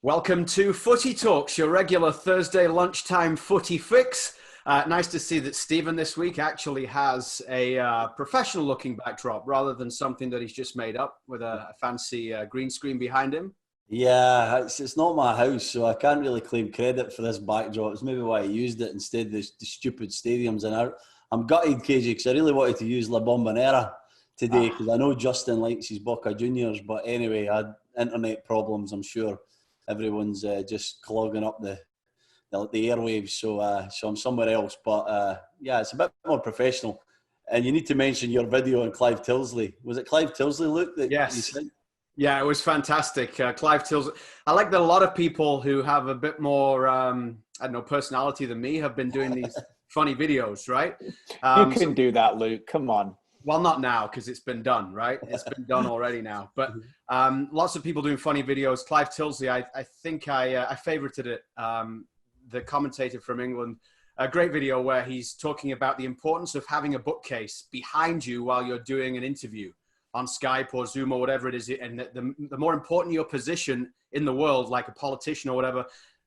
Welcome to Footy Talks, your regular Thursday lunchtime footy fix. Nice to see that Stephen this week actually has a professional-looking backdrop rather than something that he's just made up with a fancy green screen behind him. Yeah, it's not my house, so I can't really claim credit for this backdrop. It's maybe why I used it instead of the stupid stadiums. And I'm gutted, KJ, because I really wanted to use La Bombonera today because I know Justin likes his Boca Juniors. But anyway, I had internet problems, I'm sure. Everyone's just clogging up the airwaves, so I'm somewhere else. But yeah, it's a bit more professional. And you need to mention your video on Clive Tilsley. Was it Clive Tilsley, Luke? Yes. You said? Yeah, it was fantastic. Clive Tilsley. I like that a lot of people who have a bit more, personality than me have been doing these funny videos, right? You can do that, Luke. Come on. Well, not now because it's been done, right? It's been done already now. But lots of people doing funny videos. Clive Tilsley, I think I favorited it. The commentator from England, a great video where he's talking about the importance of having a bookcase behind you while you're doing an interview on Skype or Zoom or whatever it is. And the more important your position in the world, like a politician or whatever,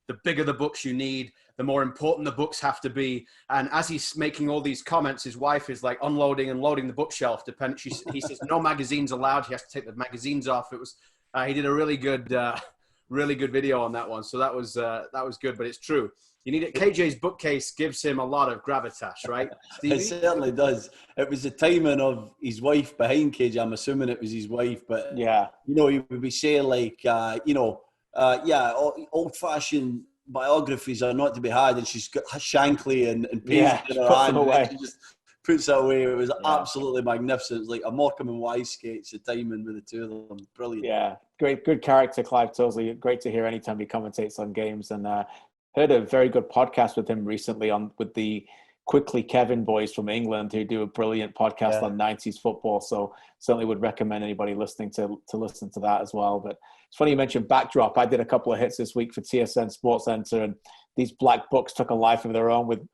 the bigger the books you need, the more important the books have to be. And as he's making all these comments, his wife is like unloading and loading the bookshelf. He says no magazines allowed. He has to take the magazines off. It was he did a really good video on that one. So that was good. But it's true. You need it. KJ's bookcase gives him a lot of gravitas, right, Stevie? It certainly does. It was the timing of his wife behind KJ. I'm assuming it was his wife, but yeah, he would be saying like, old-fashioned biographies are not to be had, and she's got Shankly and Paisley in her hand, and she just puts it away. It was absolutely magnificent. It was like a Morecambe and Wise sketch, the timing with the two of them. Brilliant. Yeah, good character, Clive Tilsley. Great to hear anytime he commentates on games, and heard a very good podcast with him recently with the Quickly Kevin boys from England, who do a brilliant podcast on 90s football. So certainly would recommend anybody listening to listen to that as well. But it's funny you mentioned backdrop. I did a couple of hits this week for TSN Sports Center, and these black books took a life of their own with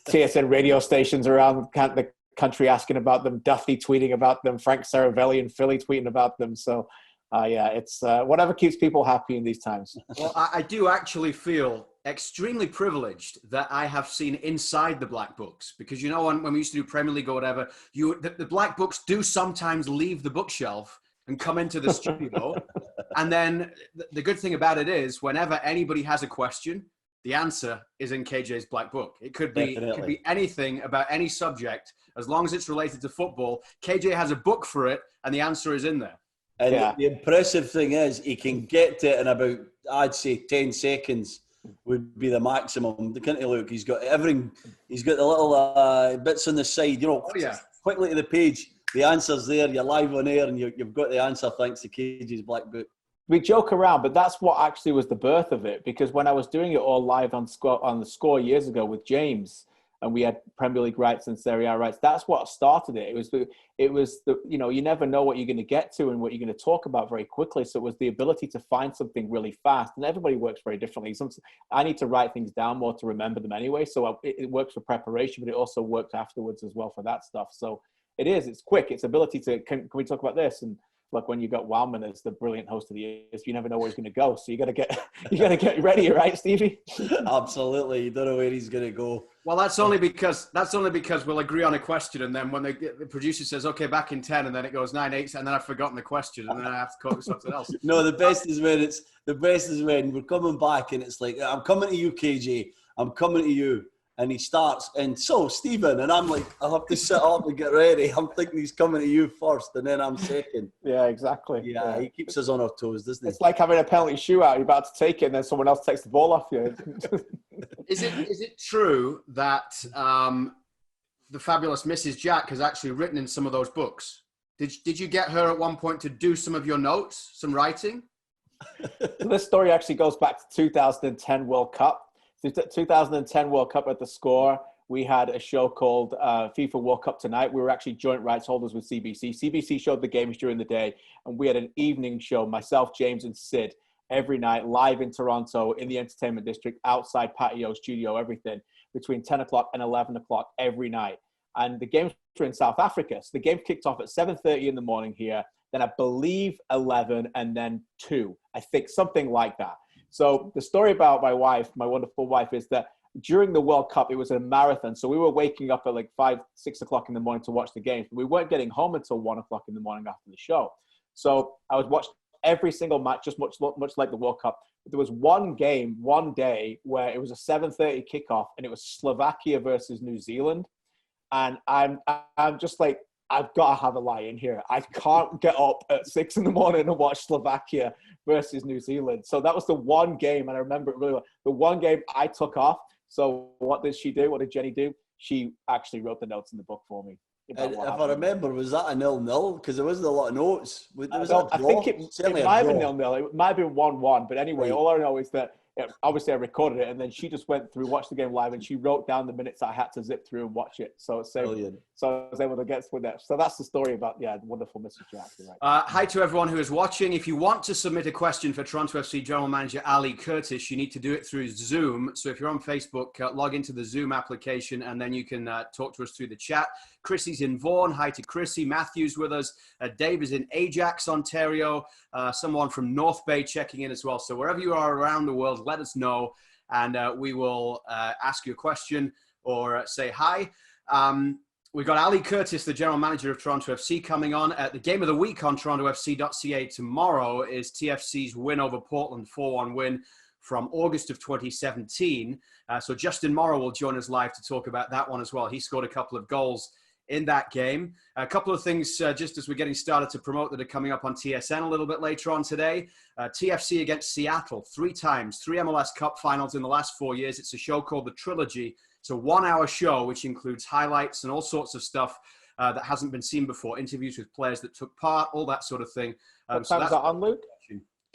TSN radio stations around the country asking about them, Duffy tweeting about them, Frank Saravelli in Philly tweeting about them. So it's whatever keeps people happy in these times. Well, I do actually feel extremely privileged that I have seen inside the black books, because when we used to do Premier League or whatever, the black books do sometimes leave the bookshelf and come into the studio. And then the good thing about it is whenever anybody has a question, the answer is in KJ's black book. It could be anything about any subject. As long as it's related to football, KJ has a book for it and the answer is in there. And the impressive thing is he can get to it in about, I'd say, 10 seconds would be the maximum. Can't you look? He's got everything. He's got the little bits on the side. Quickly to the page. The answer's there. You're live on air, and you've got the answer thanks to KJ's black book. We joke around, but that's what actually was the birth of it. Because when I was doing it all live on the Score years ago with James, and we had Premier League rights and Serie A rights, that's what started it. It was the you never know what you're going to get to and what you're going to talk about very quickly. So it was the ability to find something really fast, and everybody works very differently. I need to write things down more to remember them anyway. So it works for preparation, but it also works afterwards as well for that stuff. So it's quick. It's ability to, can we talk about this? And like when you got Wileman as the brilliant host of the year, you never know where he's going to go. So you got to get ready, right, Stevie? Absolutely. You don't know where he's going to go. Well, that's only because we'll agree on a question, and then when the producer says, "Okay, back in 10," and then it goes 9-8, and then I've forgotten the question, and then I have to call it something else. No, the best is when we're coming back, and it's like, "I'm coming to you, KJ. I'm coming to you." And he starts, and so, Stephen, and I'm like, I have to sit up and get ready. I'm thinking he's coming to you first, and then I'm second. Yeah, exactly. Yeah, he keeps us on our toes, doesn't he? It's like having a penalty shootout. You're about to take it, and then someone else takes the ball off you. Is it true that the fabulous Mrs. Jack has actually written in some of those books? Did you get her at one point to do some of your notes, some writing? So this story actually goes back to 2010 World Cup. So 2010 World Cup at the Score, we had a show called FIFA World Cup Tonight. We were actually joint rights holders with CBC. CBC showed the games during the day, and we had an evening show, myself, James, and Sid, every night, live in Toronto, in the entertainment district, outside patio, studio, everything, between 10 o'clock and 11 o'clock every night. And the games were in South Africa. So the game kicked off at 7:30 in the morning here, then I believe 11, and then 2. I think something like that. So the story about my wife, my wonderful wife, is that during the World Cup, it was a marathon. So we were waking up at like 5, 6 o'clock in the morning to watch the games. We weren't getting home until 1 o'clock in the morning after the show. So I was watching every single match, just much like the World Cup. But there was one game, one day, where it was a 7:30 kickoff, and it was Slovakia versus New Zealand. And I'm just like, I've got to have a lie in here. I can't get up at 6 in the morning and watch Slovakia versus New Zealand. So that was the one game, and I remember it really well. The one game I took off. So what did she do? What did Jenny do? She actually wrote the notes in the book for me. And if I remember, was that a 0-0? Because there wasn't a lot of notes. I think it might have been 0-0. It might have been 1-1. But anyway, all I know is that obviously I recorded it, and then she just went through, watched the game live, and she wrote down the minutes I had to zip through and watch it. So I was able to get through that. So that's the story about, the wonderful Mr. Jack. Right. Hi to everyone who is watching. If you want to submit a question for Toronto FC General Manager Ali Curtis, you need to do it through Zoom. So if you're on Facebook, log into the Zoom application, and then you can talk to us through the chat. Chrissy's in Vaughan. Hi to Chrissy. Matthew's with us. Dave is in Ajax, Ontario. Someone from North Bay checking in as well. So wherever you are around the world, let us know, and we will ask you a question or say hi. We've got Ali Curtis, the general manager of Toronto FC, coming on. The game of the week on TorontoFC.ca tomorrow is TFC's win over Portland, 4-1 win from August of 2017. So Justin Morrow will join us live to talk about that one as well. He scored a couple of goals in that game. A couple of things just as we're getting started to promote that are coming up on TSN a little bit later on today. TFC against Seattle, 3 times, 3 MLS Cup finals in the last 4 years. It's a show called The Trilogy. It's a 1-hour show which includes highlights and all sorts of stuff that hasn't been seen before, interviews with players that took part, all that sort of thing. What time is that on, Luke?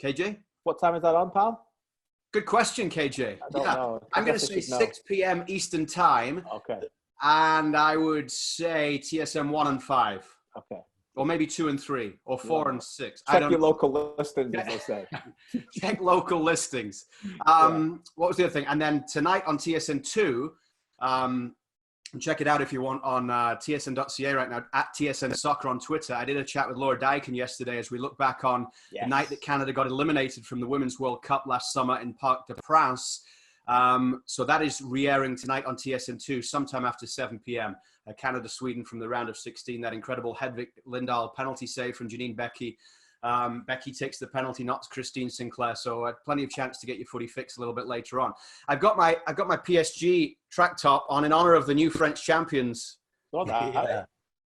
KJ? What time is that on, pal? Good question, KJ. I don't know. I'm going to say 6 p.m. Eastern time. Okay. And I would say TSM 1 and 5. Okay. Or maybe 2 and 3, or 4 and 6. Check your local listings, as they say. Check local listings. What was the other thing? And then tonight on TSN 2, check it out if you want on tsn.ca right now, at TSN Soccer on Twitter. I did a chat with Laura Dyken yesterday as we look back on the night that Canada got eliminated from the Women's World Cup last summer in Parc des Princes. So that is re-airing tonight on TSN2 sometime after 7 p.m. Canada-Sweden from the round of 16. That incredible Hedvig Lindahl penalty save from Janine Becky. Becky takes the penalty, not Christine Sinclair. So plenty of chance to get your footy fix a little bit later on. I've got my PSG track top on in honor of the new French champions.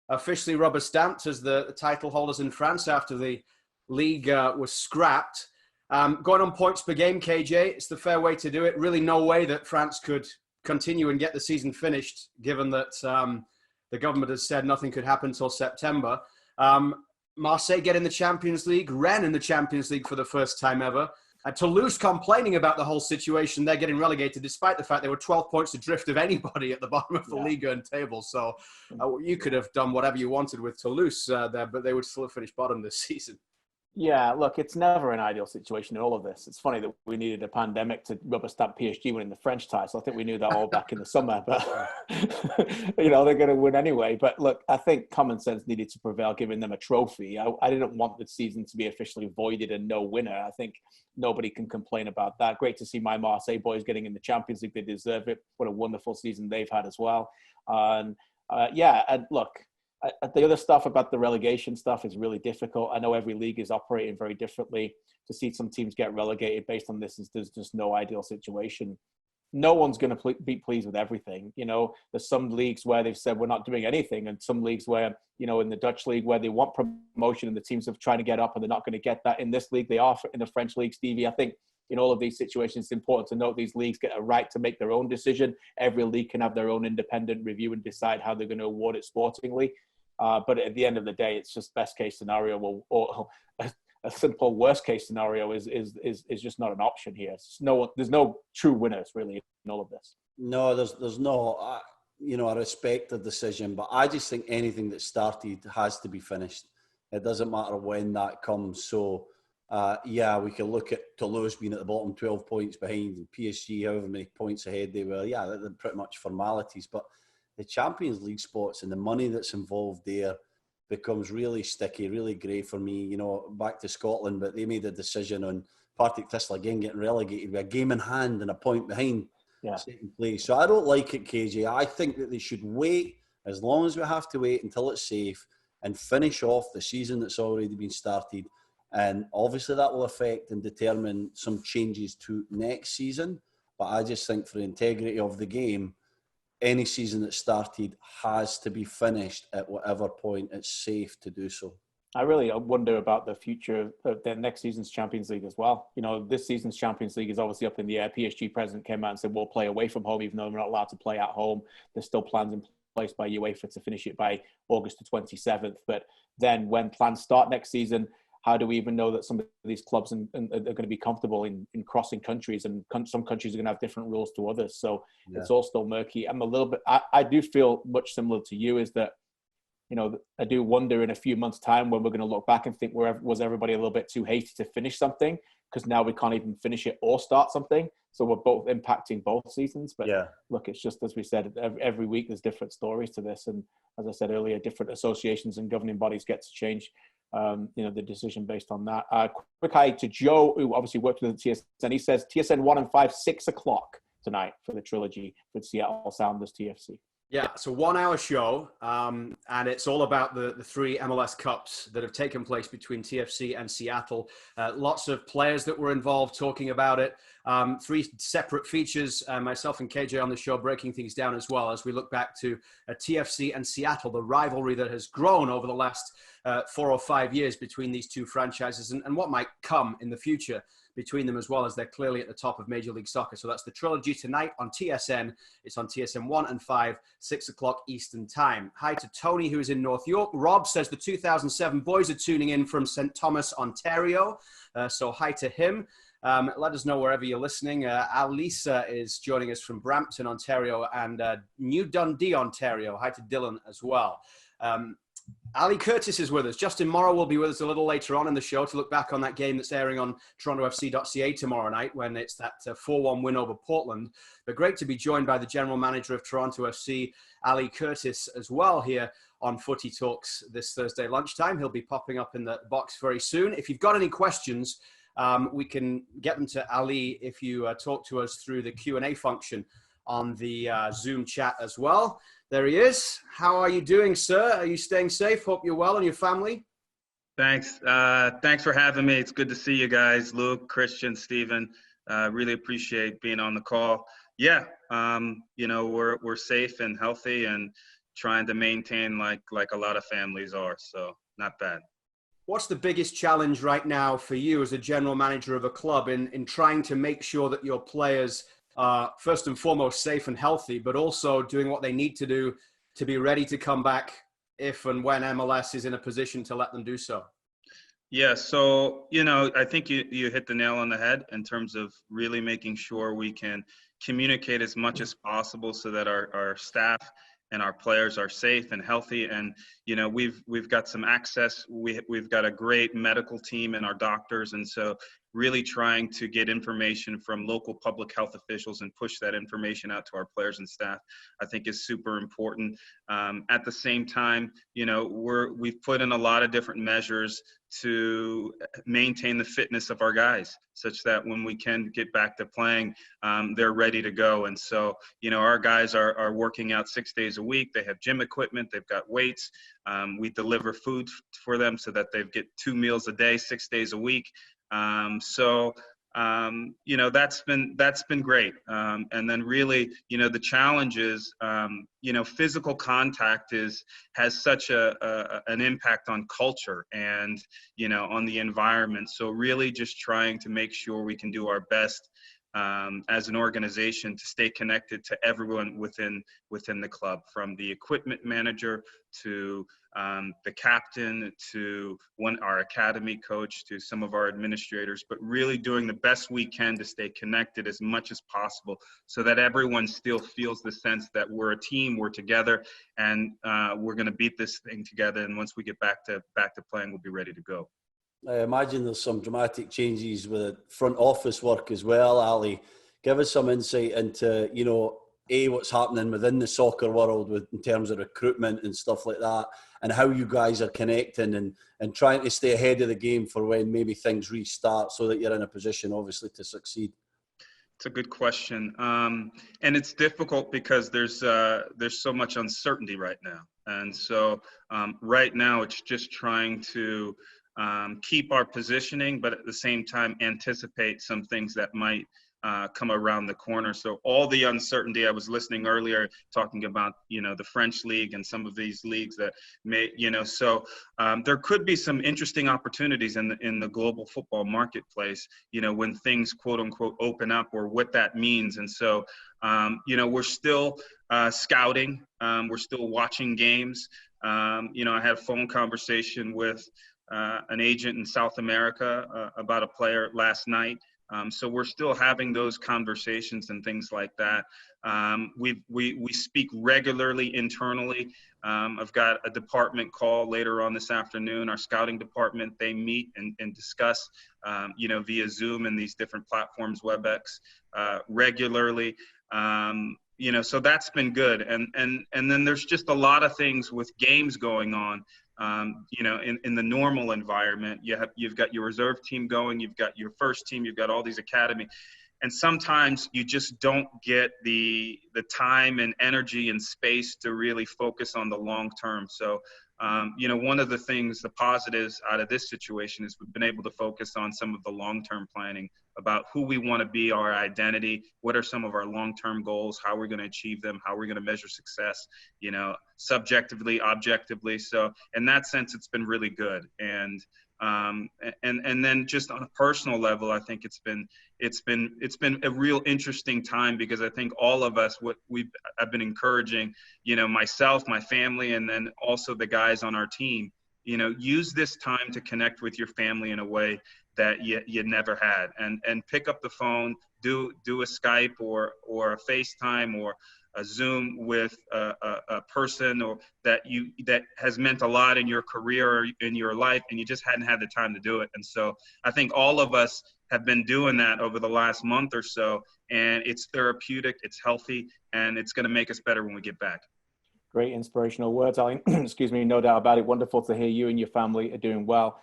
Officially rubber stamped as the title holders in France after the league was scrapped. Going on points per game, KJ, it's the fair way to do it. Really no way that France could continue and get the season finished, given that the government has said nothing could happen until September. Marseille get in the Champions League, Rennes in the Champions League for the first time ever. Toulouse complaining about the whole situation. They're getting relegated despite the fact they were 12 points adrift of anybody at the bottom of the Ligue 1 table. So you could have done whatever you wanted with Toulouse there, but they would still have finished bottom this season. Yeah, look, it's never an ideal situation in all of this. It's funny that we needed a pandemic to rubber stamp PSG winning the French title. I think we knew that all back in the summer, but they're going to win anyway. But look, I think common sense needed to prevail, giving them a trophy. I didn't want the season to be officially voided and no winner. I think nobody can complain about that. Great to see my Marseille boys getting in the Champions League. They deserve it. What a wonderful season they've had as well. And look, the other stuff about the relegation stuff is really difficult. I know every league is operating very differently. To see some teams get relegated based on this there's just no ideal situation. No one's going to be pleased with everything. There's some leagues where they've said we're not doing anything, and some leagues where, in the Dutch league where they want promotion and the teams are trying to get up and they're not going to get that. In this league, they are. In the French league, Stevie, I think in all of these situations, it's important to note these leagues get a right to make their own decision. Every league can have their own independent review and decide how they're going to award it sportingly. But at the end of the day, it's just best case scenario, or a simple worst case scenario is just not an option here. There's no true winners really in all of this. No, there's no, I respect the decision, but I just think anything that started has to be finished. It doesn't matter when that comes. So, we can look at Toulouse being at the bottom, 12 points behind, and PSG however many points ahead they were. Yeah, they're pretty much formalities, but the Champions League spots and the money that's involved there becomes really sticky, really grey for me. Back to Scotland, but they made a decision on Partick Thistle again getting relegated with a game in hand and a point behind Yeah. second place. So I don't like it, KJ. I think that they should wait as long as we have to wait until it's safe and finish off the season that's already been started. And obviously that will affect and determine some changes to next season. But I just think for the integrity of the game, any season that started has to be finished at whatever point it's safe to do so. I really wonder about the future of the next season's Champions League as well. You know, this season's Champions League is obviously up in the air. PSG president came out and said we'll play away from home, even though we're not allowed to play at home. There's still plans in place by UEFA to finish it by August the 27th. But then when plans start next season, how do we even know that some of these clubs are going to be comfortable in crossing countries, and some countries are going to have different rules to others. So It's all still murky. I'm a little bit, I do feel much similar to you, is that, you know, I do wonder in a few months' time when we're going to look back and think, was everybody a little bit too hasty to finish something? Because now we can't even finish it or start something. So we're both impacting both seasons. But look, it's just, as we said, every week there's different stories to this. And as I said earlier, different associations and governing bodies get to change, the decision based on that. Quick hi to Joe, who obviously worked with the TSN. He says TSN 1 and 5, 6 o'clock tonight for the trilogy with Seattle Sounders TFC. Yeah, it's a 1 hour show, and it's all about the three MLS Cups that have taken place between TFC and Seattle. Lots of players that were involved talking about it. 3 separate features, myself and KJ on the show breaking things down as well as we look back to TFC and Seattle, the rivalry that has grown over the last 4 or 5 years between these two franchises, and what might come in the future between them as well, as they're clearly at the top of Major League Soccer. So that's the trilogy tonight on TSN. It's on TSN 1 and 5, 6 o'clock Eastern Time. Hi to Tony, who is in North York. Rob says the 2007 boys are tuning in from St. Thomas, Ontario. So hi to him. Let us know wherever you're listening. Alisa is joining us from Brampton, Ontario, and New Dundee, Ontario. Hi to Dylan as well. Ali Curtis is with us. Justin Morrow will be with us a little later on in the show to look back on that game that's airing on TorontoFC.ca tomorrow night when it's that 4-1 win over Portland. But great to be joined by the general manager of Toronto FC, Ali Curtis, as well here on Footy Talks this Thursday lunchtime. He'll be popping up in the box very soon. If you've got any questions, we can get them to Ali if you talk to us through the Q&A function on the Zoom chat as well. There he is. How are you doing, sir? Are you staying safe? Hope you're well and your family. Thanks. Thanks for having me. It's good to see you guys, Luke, Kristian, Stephen. Really appreciate being on the call. Yeah, we're safe and healthy and trying to maintain like a lot of families are. So not bad. What's the biggest challenge right now for you as a general manager of a club in trying to make sure that your players are first and foremost safe and healthy, but also doing what they need to do to be ready to come back if and when MLS is in a position to let them do so? Yeah, so, I think you hit the nail on the head in terms of really making sure we can communicate as much as possible so that our staff and our players are safe and healthy. And, we've got some access. We've got a great medical team and our doctors. And so really trying to get information from local public health officials and push that information out to our players and staff, I think is super important. At the same time, we've put in a lot of different measures to maintain the fitness of our guys such that when we can get back to playing, they're ready to go. And so, our guys are working out 6 days a week. They have gym equipment, they've got weights. We deliver food for them so that they get 2 meals a day, 6 days a week. That's been great. And then really, the challenge is, physical contact has such an impact on culture and, on the environment. So really just trying to make sure we can do our best as an organization to stay connected to everyone within the club, from the equipment manager to the captain to our academy coach to some of our administrators, but really doing the best we can to stay connected as much as possible so that everyone still feels the sense that we're a team, we're together, and we're going to beat this thing together. And once we get back to playing, we'll be ready to go. I imagine there's some dramatic changes with front office work as well, Ali. Give us some insight into, what's happening within the soccer world in terms of recruitment and stuff like that, and how you guys are connecting and trying to stay ahead of the game for when maybe things restart so that you're in a position, obviously, to succeed? It's a good question. And it's difficult because there's so much uncertainty right now. And so right now it's just trying to keep our positioning, but at the same time anticipate some things that might come around the corner. So all the uncertainty, I was listening earlier talking about, the French league and some of these leagues that may, so there could be some interesting opportunities in the global football marketplace, when things quote unquote open up, or what that means. And so, we're still scouting. We're still watching games. I had a phone conversation with an agent in South America about a player last night. So we're still having those conversations and things like that. We speak regularly internally. I've got a department call later on this afternoon. Our scouting department, they meet and discuss, via Zoom and these different platforms, WebEx, regularly. So that's been good. And then there's just a lot of things with games going on. In the normal environment, you've got your reserve team going, you've got your first team, you've got all these academy, and sometimes you just don't get the time and energy and space to really focus on the long term. So, one of the positives out of this situation is we've been able to focus on some of the long-term planning about who we want to be, our identity, what are some of our long-term goals, how we're going to achieve them, how we're going to measure success, subjectively, objectively. So in that sense, it's been really good. And then just on a personal level, I think it's been a real interesting time, because I think all of us, I've been encouraging, myself, my family, and then also the guys on our team, use this time to connect with your family in a way that you never had, and pick up the phone, do a Skype or a FaceTime or a Zoom with a person that has meant a lot in your career or in your life, and you just hadn't had the time to do it. And so I think all of us have been doing that over the last month or so, and it's therapeutic, it's healthy, and it's going to make us better when we get back. Great inspirational words, Ali. Excuse me, no doubt about it. Wonderful to hear you and your family are doing well.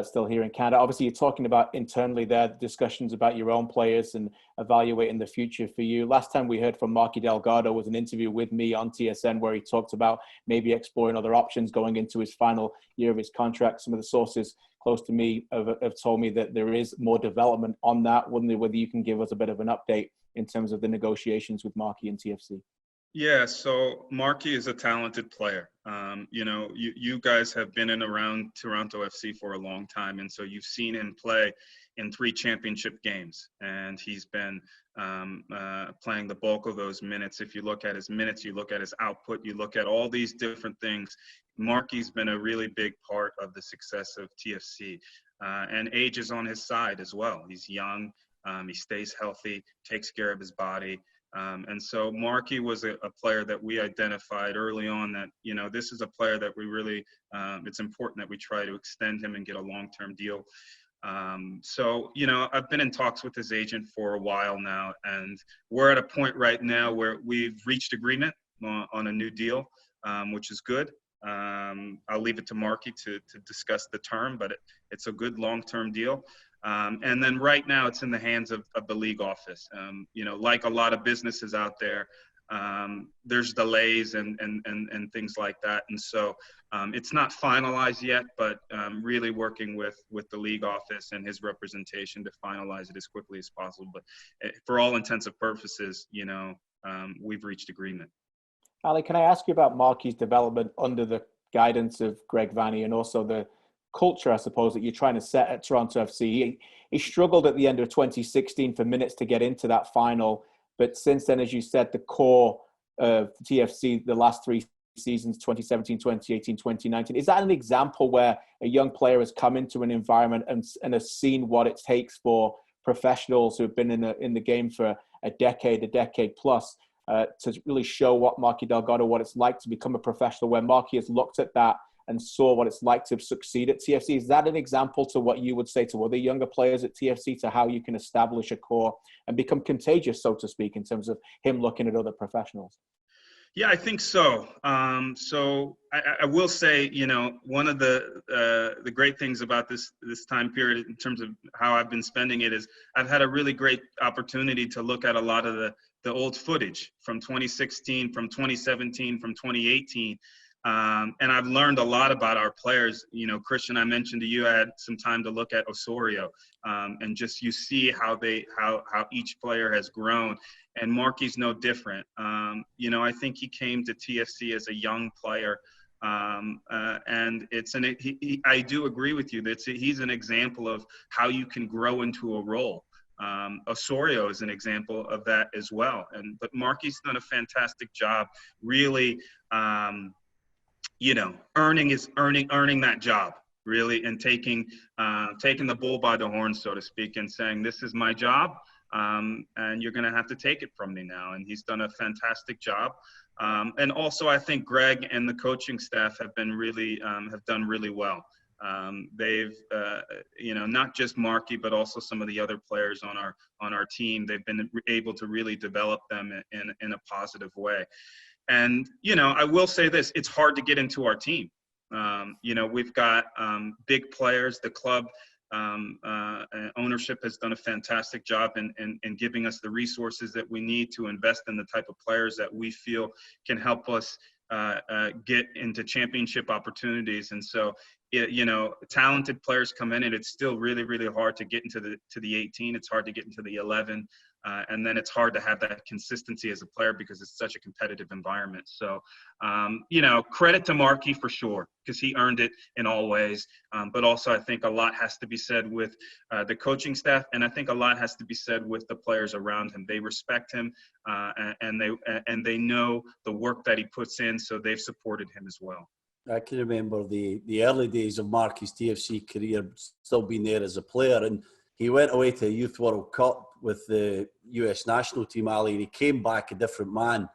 Still here in Canada. Obviously, you're talking about internally there, discussions about your own players and evaluating the future for you. Last time we heard from Marky Delgado was an interview with me on TSN where he talked about maybe exploring other options going into his final year of his contract. Some of the sources close to me have told me that there is more development on that. Wondering whether you can give us a bit of an update in terms of the negotiations with Marky and TFC. Yeah, so Marky is a talented player. You guys have been in around Toronto FC for a long time, and so you've seen him play in 3 championship games, and he's been playing the bulk of those minutes. If you look at his minutes, you look at his output, you look at all these different things, Marky's been a really big part of the success of TFC, and age is on his side as well. He's young, he stays healthy, takes care of his body. And so Marky was a player that we identified early on that, this is a player that we really, it's important that we try to extend him and get a long-term deal. So, I've been in talks with his agent for a while now, and we're at a point right now where we've reached agreement on a new deal, which is good. I'll leave it to Marky to discuss the term, but it's a good long-term deal. And then right now it's in the hands of the league office. Like a lot of businesses out there, there's delays and things like that. And so it's not finalized yet, but really working with the league office and his representation to finalize it as quickly as possible. But for all intents and purposes, we've reached agreement. Ali, can I ask you about Marky's development under the guidance of Greg Vanney and also the culture, I suppose, that you're trying to set at Toronto FC? He struggled at the end of 2016 for minutes to get into that final. But since then, as you said, the core of TFC, the last 3 seasons, 2017, 2018, 2019, is that an example where a young player has come into an environment and has seen what it takes for professionals who have been in the game for a decade plus to really show what Marky Delgado, what it's like to become a professional, where Marky has looked at that and saw what it's like to succeed at TFC? Is that an example to what you would say to other younger players at TFC, to how you can establish a core and become contagious, so to speak, in terms of him looking at other professionals? Yeah, I think so. So I will say, you know, one of the great things about this time period in terms of how I've been spending it is I've had a really great opportunity to look at a lot of the old footage from 2016, from 2017, from 2018. And I've learned a lot about our players. You know, Kristian, I mentioned to you, I had some time to look at Osorio, and just you see how each player has grown. And Marky's no different. You know, I think he came to TFC as a young player, and I do agree with you that he's an example of how you can grow into a role. Osorio is an example of that as well. But Marky's done a fantastic job, really. You know, earning that job, really, and taking the bull by the horns, so to speak, and saying, this is my job, and you're going to have to take it from me now. And he's done a fantastic job. And also, I think Greg and the coaching staff have been really have done really well. They've you know, not just Marky, but also some of the other players on our team. They've been able to really develop them in a positive way. And, you know, I will say this, it's hard to get into our team. You know, we've got big players. The club ownership has done a fantastic job in giving us the resources that we need to invest in the type of players that we feel can help us get into championship opportunities. And so, you know, talented players come in, and it's still really, really hard to get into the 18. It's hard to get into the 11. And then it's hard to have that consistency as a player because it's such a competitive environment. So, you know, credit to Marky for sure, because he earned it in all ways. But also I think a lot has to be said with the coaching staff, and I think a lot has to be said with the players around him. They respect him, and they know the work that he puts in, so they've supported him as well. I can remember the early days of Marky's TFC career, still being there as a player, and he went away to a Youth World Cup with the US national team, Ali, and he came back a different man.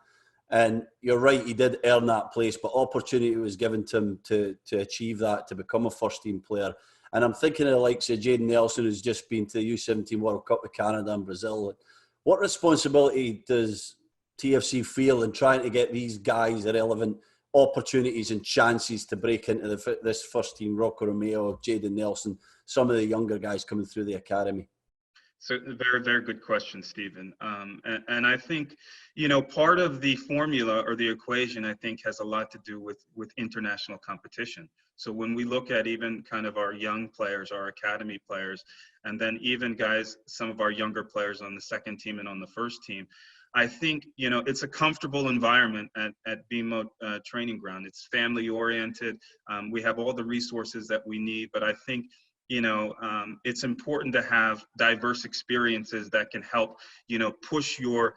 And you're right, he did earn that place, but opportunity was given to him to achieve that, to become a first-team player. And I'm thinking of the likes of Jaden Nelson, who's just been to the U17 World Cup with Canada and Brazil. What responsibility does TFC feel in trying to get these guys irrelevant opportunities and chances to break into this first-team? Rocco Romeo, Jaden Nelson, some of the younger guys coming through the academy. So very, very good question, Stephen. And I think, you know, part of the formula or the equation, I think, has a lot to do with international competition. So when we look at even kind of our young players, our academy players, and then even guys, some of our younger players on the second team and on the first team, I think, you know, it's a comfortable environment at BMO training ground. It's family oriented. We have all the resources that we need, but I think, you know, it's important to have diverse experiences that can help, you know, push your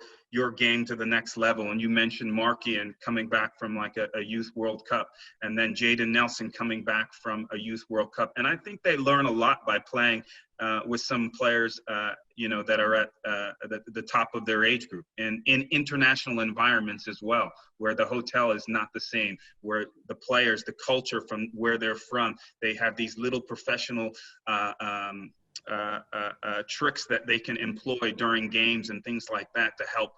game to the next level. And you mentioned Marky and coming back from like a Youth World Cup, and then Jaden Nelson coming back from a Youth World Cup. And I think they learn a lot by playing with some players, you know, that are at the top of their age group, and in international environments as well, where the hotel is not the same, where the players, the culture from where they're from, they have these little professional tricks that they can employ during games and things like that to help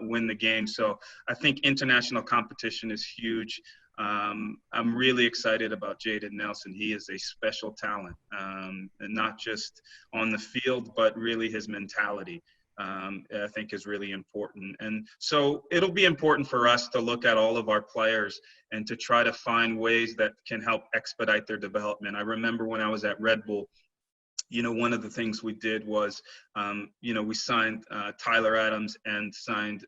win the game. So I think international competition is huge. I'm really excited about Jaden Nelson. He is a special talent, and not just on the field, but really his mentality, I think, is really important. And so it'll be important for us to look at all of our players and to try to find ways that can help expedite their development. I remember when I was at Red Bull, you know, one of the things we did was, you know, we signed Tyler Adams and signed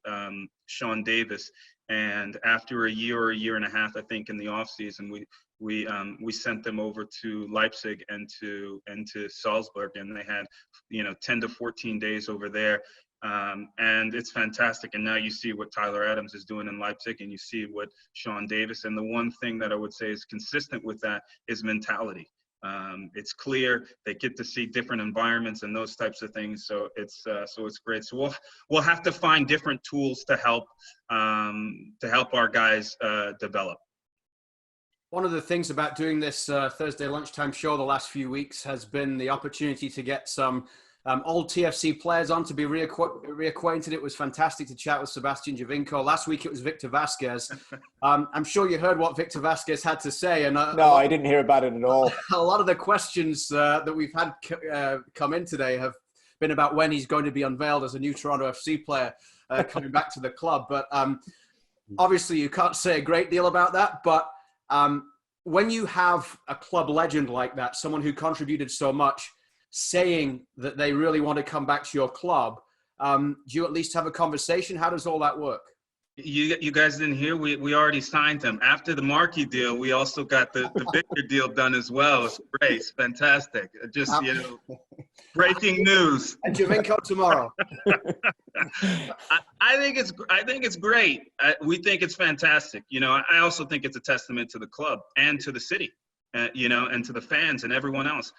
Sean Davis. And after a year or a year and a half, I think, in the off season, we sent them over to Leipzig and to Salzburg, and they had, you know, 10 to 14 days over there. And it's fantastic. And now you see what Tyler Adams is doing in Leipzig, and you see what Sean Davis. And the one thing that I would say is consistent with that is mentality. It's clear they get to see different environments and those types of things. So it's great. So we'll have to find different tools to help our guys develop. One of the things about doing this Thursday lunchtime show the last few weeks has been the opportunity to get some old TFC players on to be reacquainted. It was fantastic to chat with Sebastian Giovinco. Last week it was Victor Vasquez. I'm sure you heard what Victor Vasquez had to say. And no, I didn't hear about it at all. A lot of the questions that we've had come in today have been about when he's going to be unveiled as a new Toronto FC player coming back to the club. But obviously you can't say a great deal about that. But when you have a club legend like that, someone who contributed so much, saying that they really want to come back to your club, do you at least have a conversation? How does all that work? You guys didn't hear? We already signed him. After the Marky deal, we also got the Victor deal done as well. It's great. It's fantastic. Just, breaking news. And Giovinco tomorrow. I think it's great. We think it's fantastic. I also think it's a testament to the club and to the city, and to the fans and everyone else.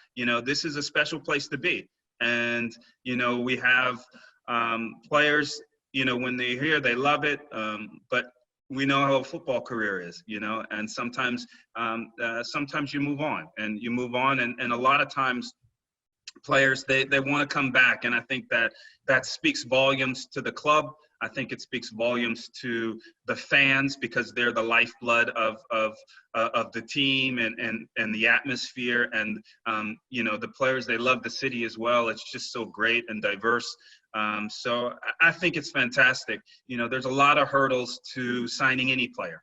This is a special place to be. And, we have players, when they're here, they love it. But we know how a football career is, and sometimes you move on and and a lot of times players, they want to come back. And I think that speaks volumes to the club. I think it speaks volumes to the fans because they're the lifeblood of the team and the atmosphere. And, the players, they love the city as well. It's just so great and diverse. So I think it's fantastic. There's a lot of hurdles to signing any player.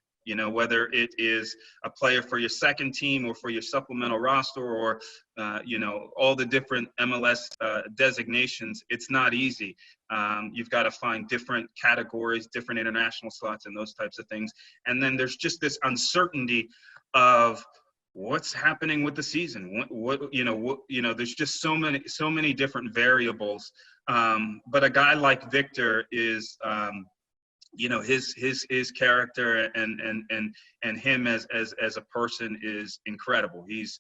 Whether it is a player for your second team or for your supplemental roster or, all the different MLS designations, it's not easy. You've got to find different categories, different international slots and those types of things. And then there's just this uncertainty of what's happening with the season. There's just so many different variables. But a guy like Victor is, his character and him as a person is incredible. He's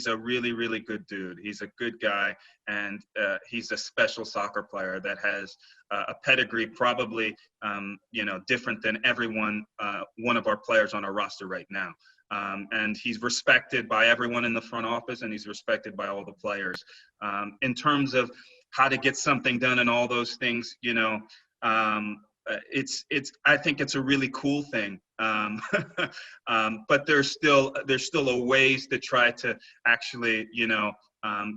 a really, really good dude. He's a good guy, and he's a special soccer player that has a pedigree probably different than one of our players on our roster right now. And he's respected by everyone in the front office, and he's respected by all the players. In terms of how to get something done and all those things, I think it's a really cool thing. But there's still a ways to try to actually,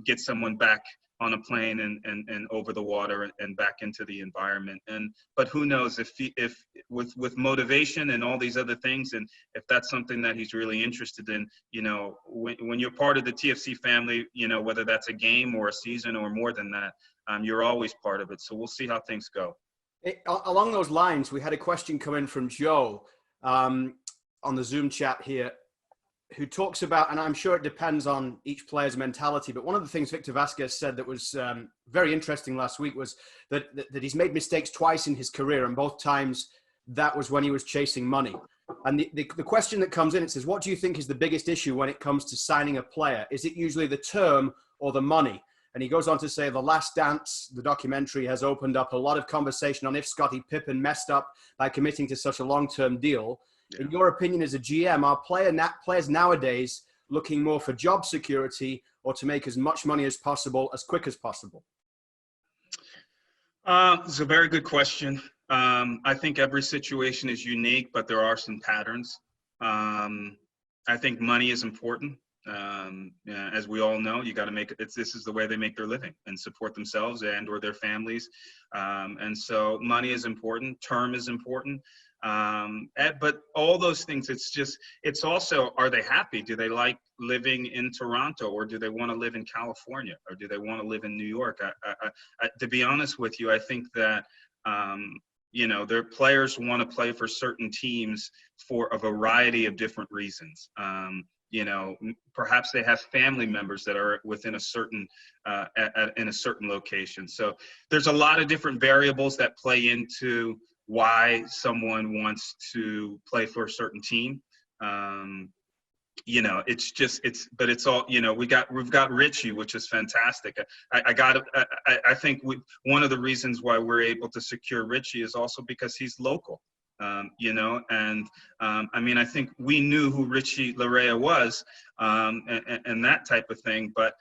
get someone back on a plane and over the water and back into the environment. But who knows if with motivation and all these other things, and if that's something that he's really interested in, when you're part of the TFC family, whether that's a game or a season or more than that, you're always part of it. So we'll see how things go. Along those lines, we had a question come in from Joe on the Zoom chat here, who talks about, and I'm sure it depends on each player's mentality, but one of the things Victor Vasquez said that was very interesting last week was that he's made mistakes twice in his career, and both times that was when he was chasing money. And the question that comes in, it says, what do you think is the biggest issue when it comes to signing a player? Is it usually the term or the money? And he goes on to say, The Last Dance, the documentary, has opened up a lot of conversation on if Scottie Pippen messed up by committing to such a long-term deal. Yeah. In your opinion as a GM, are players nowadays looking more for job security or to make as much money as possible, as quick as possible? It's a very good question. I think every situation is unique, but there are some patterns. I think money is important. As we all know, you got to make it. This is the way they make their living and support themselves or their families. And so money is important. Term is important. But all those things, it's also, are they happy? Do they like living in Toronto, or do they want to live in California, or do they want to live in New York? To be honest with you, I think that, their players want to play for certain teams for a variety of different reasons. Perhaps they have family members that are within a certain, in a certain location. So there's a lot of different variables that play into why someone wants to play for a certain team. But it's all, we've got Richie, which is fantastic. I think one of the reasons why we're able to secure Richie is also because he's local. And I mean, I think we knew who Richie Larea was, and that type of thing. But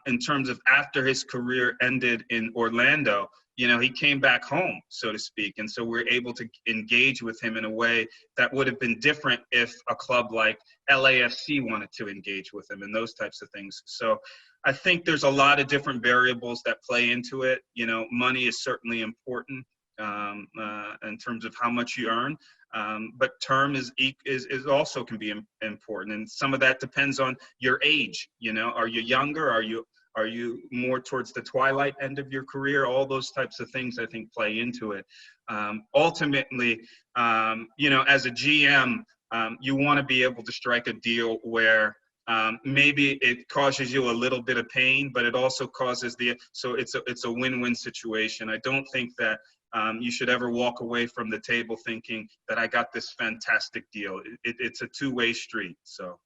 in terms of after his career ended in Orlando, he came back home, so to speak. And so we're able to engage with him in a way that would have been different if a club like LAFC wanted to engage with him and those types of things. So I think there's a lot of different variables that play into it. Money is certainly important in terms of how much you earn. But term is also can be important. And some of that depends on your age. Are you younger? Are you more towards the twilight end of your career? All those types of things, I think, play into it. Ultimately, as a GM, you want to be able to strike a deal where maybe it causes you a little bit of pain, but it also causes so it's a win-win situation. I don't think that you should ever walk away from the table thinking that I got this fantastic deal. It's a two-way street. So.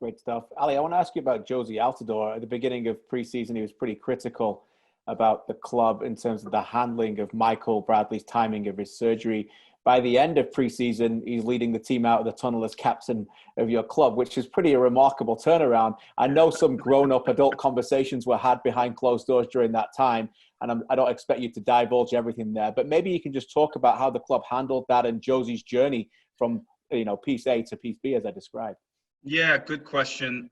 Great stuff. Ali, I want to ask you about Jozy Altidore. At the beginning of preseason, he was pretty critical about the club in terms of the handling of Michael Bradley's timing of his surgery. By the end of preseason, he's leading the team out of the tunnel as captain of your club, which is pretty a remarkable turnaround. I know some grown-up adult conversations were had behind closed doors during that time, and I don't expect you to divulge everything there, but maybe you can just talk about how the club handled that and Jozy's journey from piece A to piece B, as I described. Yeah, good question.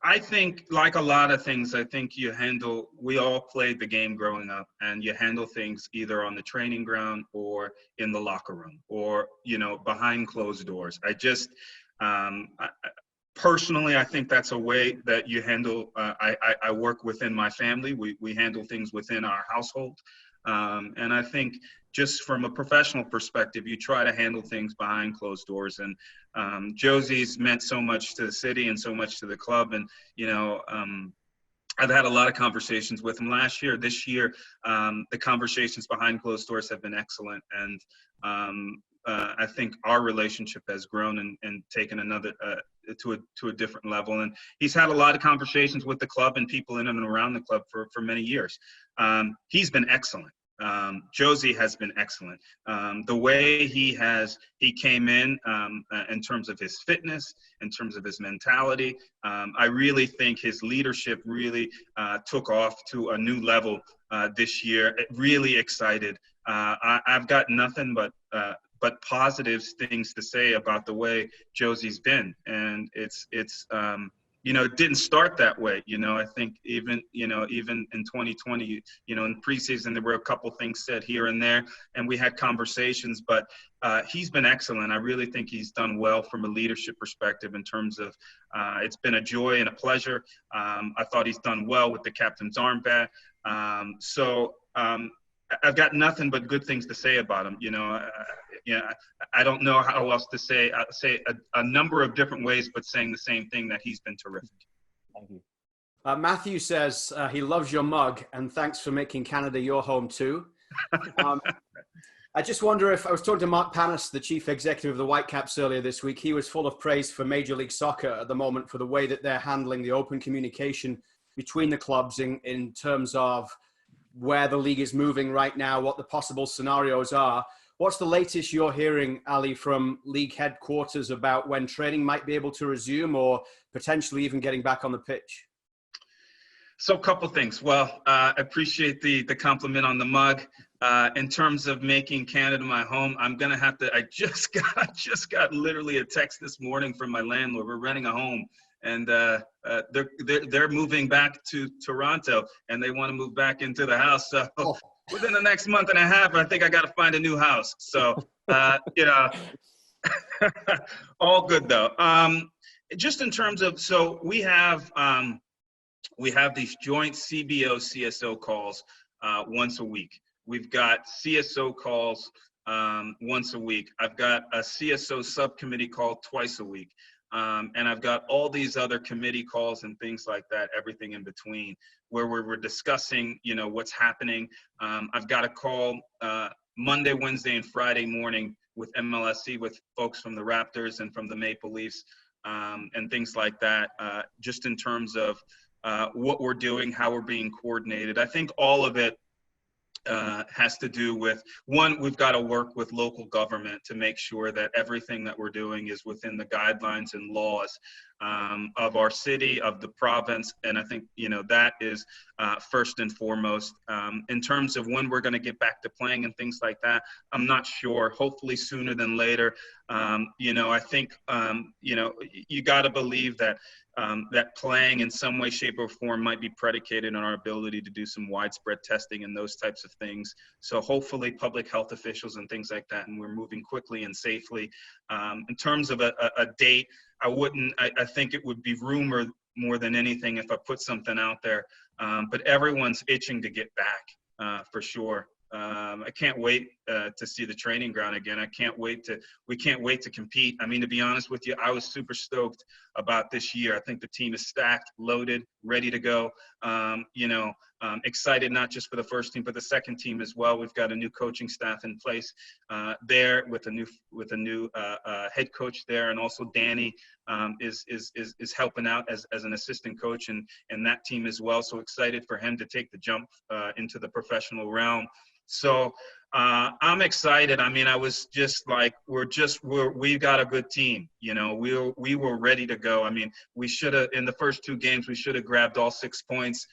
I think, like a lot of things, I think we all played the game growing up, and you handle things either on the training ground or in the locker room or, behind closed doors. Personally, I think that's a way that you handle, I work within my family. We handle things within our household. And I think just from a professional perspective, you try to handle things behind closed doors. And Jozy's meant so much to the city and so much to the club. And, I've had a lot of conversations with him last year. This year, the conversations behind closed doors have been excellent. And I think our relationship has grown and taken another to a different level. And he's had a lot of conversations with the club and people in and around the club for many years. He's been excellent. Jozy has been excellent. The way he came in terms of his fitness, in terms of his mentality, I really think his leadership really took off to a new level this year. Really excited. I've got nothing but positive things to say about the way Jozy's been, and it's it didn't start that way. I think even in 2020, in preseason, there were a couple things said here and there, and we had conversations, but he's been excellent. I really think he's done well from a leadership perspective in terms of it's been a joy and a pleasure. I thought he's done well with the captain's armband. I've got nothing but good things to say about him. I don't know how else to say a number of different ways, but saying the same thing, that he's been terrific. Thank you. Matthew says he loves your mug and thanks for making Canada your home too. I just wonder if I was talking to Mark Panis, the chief executive of the Whitecaps earlier this week. He was full of praise for Major League Soccer at the moment for the way that they're handling the open communication between the clubs in terms of where the league is moving right now, what the possible scenarios are. What's the latest you're hearing, Ali, from league headquarters about when training might be able to resume or potentially even getting back on the pitch? So a couple things. Well, I appreciate the compliment on the mug. In terms of making Canada my home, I'm going to have to, I just got literally a text this morning from my landlord. We're renting a home. And they're moving back to Toronto, and they want to move back into the house. So within the next month and a half, I think I got to find a new house. So all good though. Just in terms of, so we have these joint CBO CSO calls once a week. We've got CSO calls once a week. I've got a CSO subcommittee call twice a week. And I've got all these other committee calls and things like that, everything in between, where we're discussing, what's happening. I've got a call Monday, Wednesday, and Friday morning with MLSC, with folks from the Raptors and from the Maple Leafs and things like that, just in terms of what we're doing, how we're being coordinated. I think all of it has to do with, one, we've got to work with local government to make sure that everything that we're doing is within the guidelines and laws of our city, of the province. And I think, that is first and foremost. In terms of when we're going to get back to playing and things like that, I'm not sure. Hopefully sooner than later. I think, you got to believe that that playing in some way, shape, or form might be predicated on our ability to do some widespread testing and those types of things. So hopefully public health officials and things like that, and we're moving quickly and safely. In terms of a date, I think it would be rumor more than anything if I put something out there. But everyone's itching to get back, for sure. I can't wait to see the training ground again. We can't wait to compete. I mean, to be honest with you, I was super stoked about this year. I think the team is stacked, loaded, ready to go. Excited not just for the first team, but the second team as well. We've got a new coaching staff in place there with a new head coach there, and also Danny is helping out as an assistant coach and that team as well. So excited for him to take the jump into the professional realm. So I'm excited. I mean, I was just like, we've got a good team. We were ready to go. I mean, we should have, in the first two games, we should have grabbed all 6 points.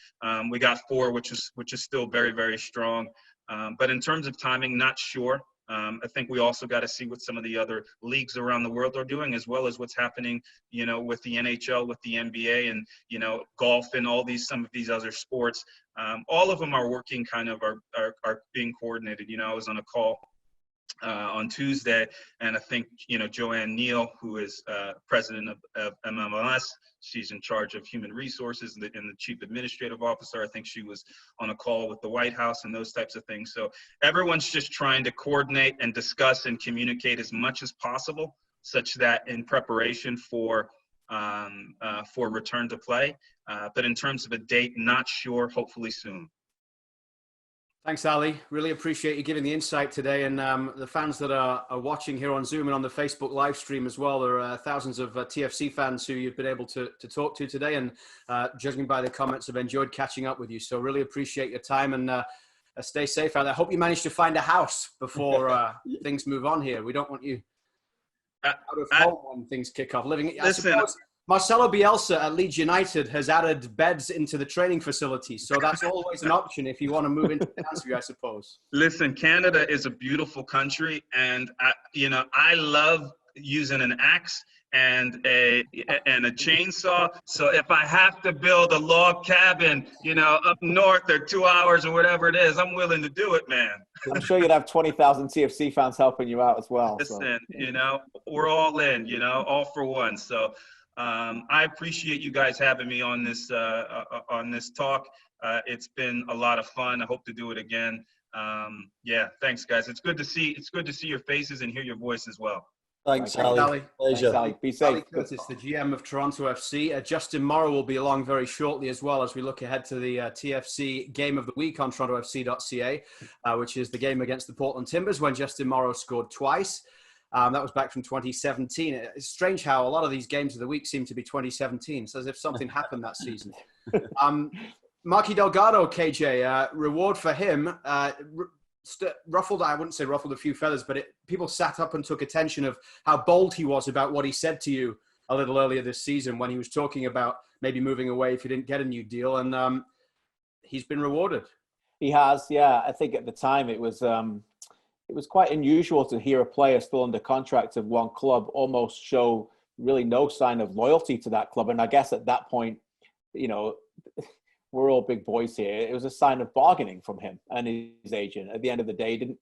We got 4, which is still very, very strong. But in terms of timing, not sure. I think we also got to see what some of the other leagues around the world are doing, as well as what's happening, with the NHL, with the NBA, and, golf and some of these other sports. All of them are working are being coordinated. I was on a call on Tuesday, and I think, Joanne Neal, who is president of MMLS, she's in charge of human resources and the chief administrative officer. I think she was on a call with the White House and those types of things. So everyone's just trying to coordinate and discuss and communicate as much as possible, such that in preparation for return to play. But in terms of a date, not sure, hopefully soon. Thanks, Ali. Really appreciate you giving the insight today. And the fans that are watching here on Zoom and on the Facebook live stream as well, there are thousands of TFC fans who you've been able to talk to today. And judging by the comments, have enjoyed catching up with you. So really appreciate your time, and stay safe out there. I hope you manage to find a house before things move on here. We don't want you out of home when things kick off. Marcelo Bielsa at Leeds United has added beds into the training facility. So that's always an option if you want to move into Canada, I suppose. Listen, Canada is a beautiful country, and I love using an axe and a chainsaw. So if I have to build a log cabin, up north or 2 hours or whatever it is, I'm willing to do it, man. I'm sure you'd have 20,000 TFC fans helping you out as well. Listen, we're all in, all for one. So I appreciate you guys having me on this talk. It's been a lot of fun. I hope to do it again. Thanks, guys. It's good to see your faces and hear your voice as well. Thanks, Ali. Pleasure. Thanks, Ali. Be safe. Ali Curtis, the GM of Toronto FC. Justin Morrow will be along very shortly as well, as we look ahead to the TFC Game of the Week on TorontoFC.ca, which is the game against the Portland Timbers, when Justin Morrow scored twice. That was back from 2017. It's strange how a lot of these games of the week seem to be 2017. It's as if something happened that season. Marky Delgado, KJ, reward for him, ruffled, I wouldn't say ruffled a few feathers, but people sat up and took attention of how bold he was about what he said to you a little earlier this season when he was talking about maybe moving away if he didn't get a new deal. And he's been rewarded. He has, yeah. I think at the time it was quite unusual to hear a player still under contract of one club almost show really no sign of loyalty to that club. And I guess at that point, we're all big boys here. It was a sign of bargaining from him and his agent. At the end of the day,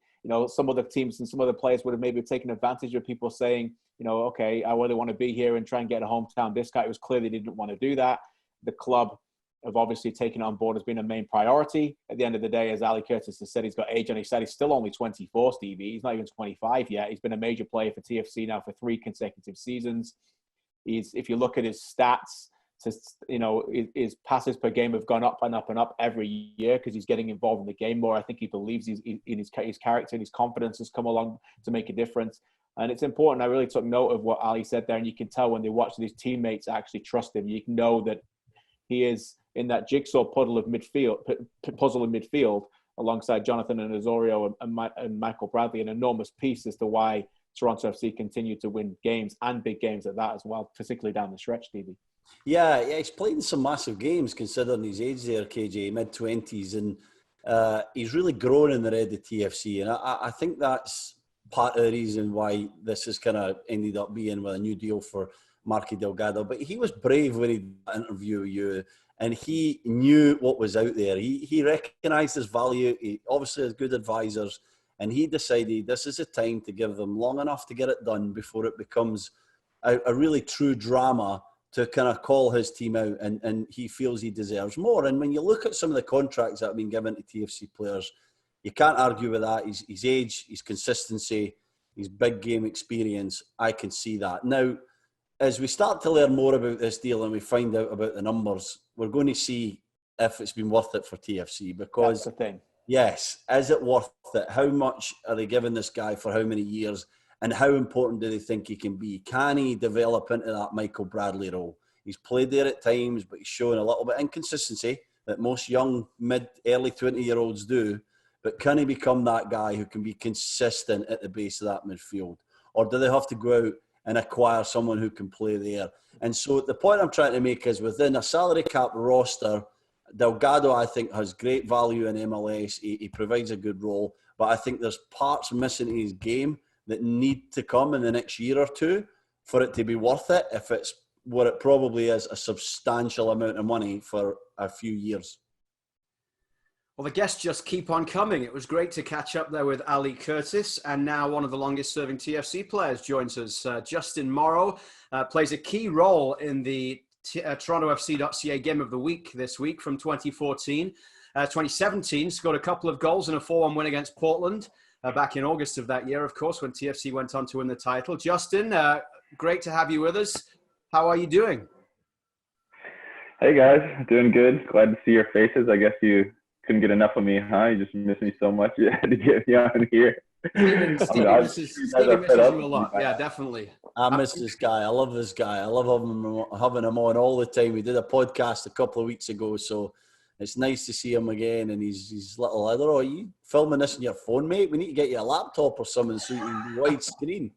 some other teams and some other players would have maybe taken advantage of people saying, okay, I really want to be here and try and get a hometown discount. It was clear they didn't want to do that. The club have obviously taken it on board as being a main priority. At the end of the day, as Ali Curtis has said, he's got age on his side. He's still only 24, Stevie. He's not even 25 yet. He's been a major player for TFC now for 3 consecutive seasons. If you look at his stats, his passes per game have gone up and up and up every year because he's getting involved in the game more. I think he believes his character and his confidence has come along to make a difference. And it's important. I really took note of what Ali said there, and you can tell when they watch these teammates actually trust him. You can know that he is in that jigsaw puzzle in midfield, alongside Jonathan and Osorio and Michael Bradley, an enormous piece as to why Toronto FC continue to win games and big games at that as well, particularly down the stretch, Stevie. Yeah, he's played in some massive games considering his age there, KJ, mid-20s, and he's really grown in the red of TFC, and I think that's part of the reason why this has kind of ended up being with a new deal for Marky Delgado. But he was brave when he did that interview with you, and he knew what was out there. He recognised his value. He obviously has good advisors, and he decided this is a time to give them long enough to get it done before it becomes a really true drama to kind of call his team out, and he feels he deserves more. And when you look at some of the contracts that have been given to TFC players, you can't argue with that. His age, his consistency, his big game experience, I can see that. Now, as we start to learn more about this deal and we find out about the numbers, we're going to see if it's been worth it for TFC. Because, that's the thing. Yes, is it worth it? How much are they giving this guy for how many years? And how important do they think he can be? Can he develop into that Michael Bradley role? He's played there at times, but he's showing a little bit of inconsistency that most young, early 20-year-olds do. But can he become that guy who can be consistent at the base of that midfield? Or do they have to go out and acquire someone who can play there? And so the point I'm trying to make is within a salary cap roster, Delgado, I think, has great value in MLS. He provides a good role. But I think there's parts missing in his game that need to come in the next year or two for it to be worth it, if it's what it probably is, a substantial amount of money for a few years. Well, the guests just keep on coming. It was great to catch up there with Ali Curtis, and now one of the longest-serving TFC players joins us. Justin Morrow plays a key role in the TorontoFC.ca Game of the Week this week from 2014. 2017, scored a couple of goals in a 4-1 win against Portland back in August of that year, of course, when TFC went on to win the title. Justin, great to have you with us. How are you doing? Hey, guys. Doing good. Glad to see your faces. I guess you couldn't get enough of me, huh? You just miss me so much. You had to get me on here. Stevie misses you a lot. Yeah, definitely. I miss this guy. I love this guy. I love having him on all the time. We did a podcast a couple of weeks ago, so it's nice to see him again. And he's little, I don't know, are you filming this on your phone, mate? We need to get you a laptop or something so you can be widescreen.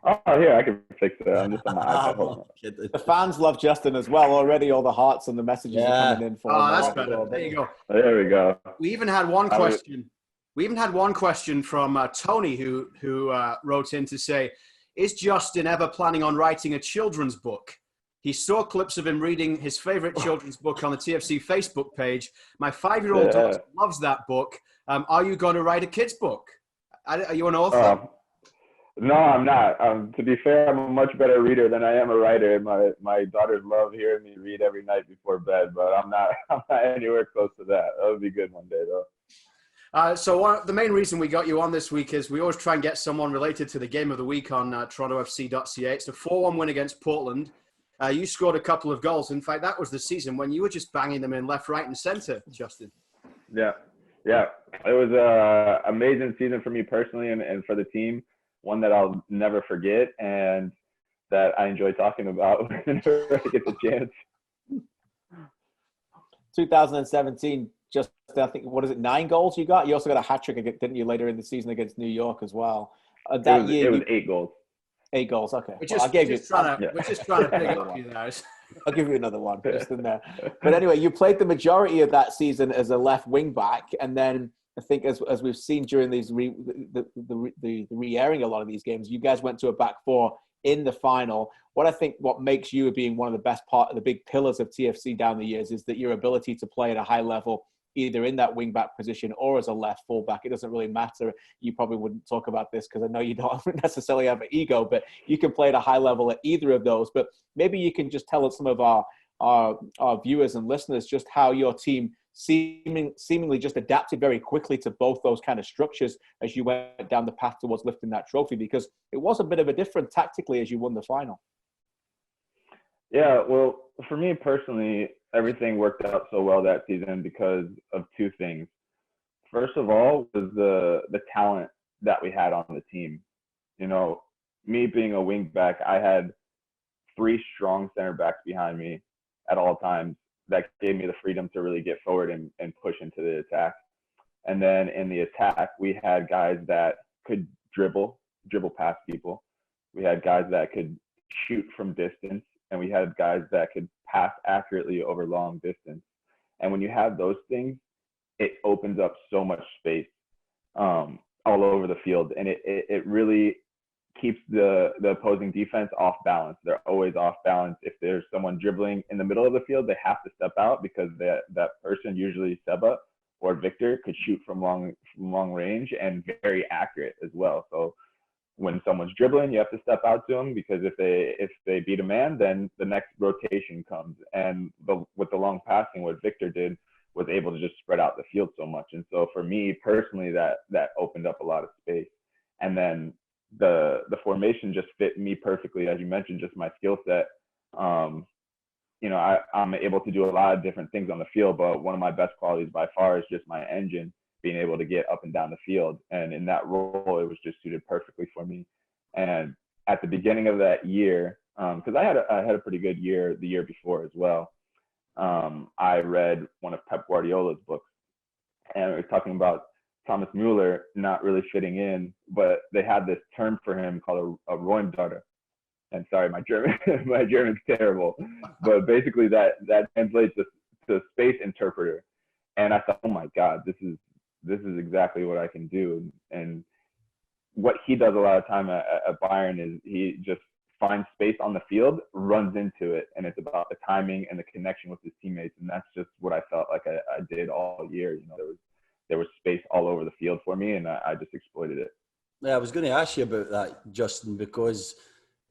Oh, here, I can fix it. I'm just on my iPad. The fans love Justin as well already. All the hearts and the messages are coming in for him. Oh, that's better. There you go. There we go. We even had one question. We even had one question from Tony who wrote in to say, is Justin ever planning on writing a children's book? He saw clips of him reading his favorite children's book on the TFC Facebook page. My 5-year-old daughter loves that book. Are you going to write a kid's book? Are you an author? No, I'm not. To be fair, I'm a much better reader than I am a writer. My daughters love hearing me read every night before bed, but I'm not anywhere close to that. That would be good one day, though. The main reason we got you on this week is we always try and get someone related to the Game of the Week on TorontoFC.ca. It's a 4-1 win against Portland. You scored a couple of goals. In fact, that was the season when you were just banging them in left, right, and center, Justin. Yeah. It was an amazing season for me personally and for the team. One that I'll never forget and that I enjoy talking about whenever I get the chance. 2017, just I think, 9 goals you got? You also got a hat trick, didn't you, later in the season against New York as well? It was 8 goals. 8 goals, okay. We're just trying to pick up you guys. I'll give you another one just in there. But anyway, you played the majority of that season as a left wing back, and then I think as we've seen during these the re-airing a lot of these games, you guys went to a back four in the final. What makes you being one of the best part of the big pillars of TFC down the years is that your ability to play at a high level, either in that wing back position or as a left full back. It doesn't really matter. You probably wouldn't talk about this because I know you don't necessarily have an ego, but you can play at a high level at either of those. But maybe you can just tell us some of our viewers and listeners just how your team seemingly just adapted very quickly to both those kind of structures as you went down the path towards lifting that trophy, because it was a bit of a different tactically as you won the final. Yeah, well, for me personally, everything worked out so well that season because of 2 things. First of all was the talent that we had on the team. You know, me being a wing back, I had 3 strong center backs behind me at all times. That gave me the freedom to really get forward and push into the attack. And then in the attack, we had guys that could dribble past people. We had guys that could shoot from distance, and we had guys that could pass accurately over long distance. And when you have those things, it opens up so much space all over the field, and it really keeps the opposing defense off balance. They're always off balance. If there's someone dribbling in the middle of the field, they have to step out because that person, usually Seba or Victor, could shoot from long range and very accurate as well. So when someone's dribbling, you have to step out to them, because if they beat a man, then the next rotation comes. And with the long passing, what Victor did was able to just spread out the field so much. And so for me personally, that opened up a lot of space. And then the formation just fit me perfectly, as you mentioned, just my skill set. You know, I'm able to do a lot of different things on the field, but one of my best qualities by far is just my engine, being able to get up and down the field. And in that role, it was just suited perfectly for me. And at the beginning of that year, because I had a pretty good year the year before as well, I read one of Pep Guardiola's books, and it was talking about Thomas Mueller not really fitting in, but they had this term for him called a Räumdeuter. And sorry, my German's terrible, but basically that translates to space interpreter. And I thought, oh my God, this is exactly what I can do. And what he does a lot of time at Bayern is he just finds space on the field, runs into it, and it's about the timing and the connection with his teammates. And that's just what I felt like I did all year. You know, there was space all over the field for me, and I just exploited it. Yeah, I was going to ask you about that, Justin, because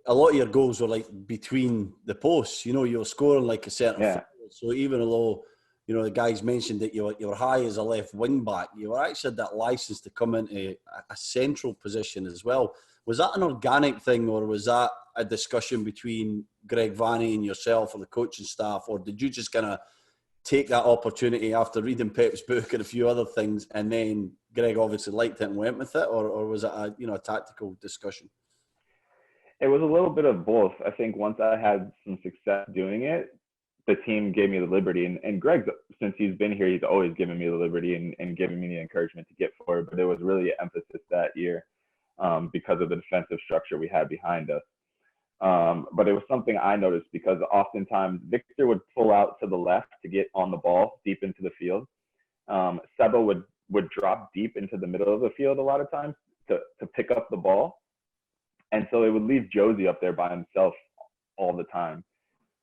a lot of your goals were like between the posts. You know, you're scoring like a certain Yeah. forward. So even though, you know, the guys mentioned that you were high as a left wing back, you were actually had that license to come into a central position as well. Was that an organic thing, or was that a discussion between Greg Vanney and yourself or the coaching staff, or did you just kind of take that opportunity after reading Pep's book and a few other things, and then Greg obviously liked it and went with it, or was it a tactical discussion? It was a little bit of both. I think once I had some success doing it, the team gave me the liberty. And Greg, since he's been here, he's always given me the liberty and given me the encouragement to get forward. But there was really an emphasis that year because of the defensive structure we had behind us. But it was something I noticed, because oftentimes Victor would pull out to the left to get on the ball deep into the field. Seba would drop deep into the middle of the field a lot of times to pick up the ball. And so it would leave Josie up there by himself all the time.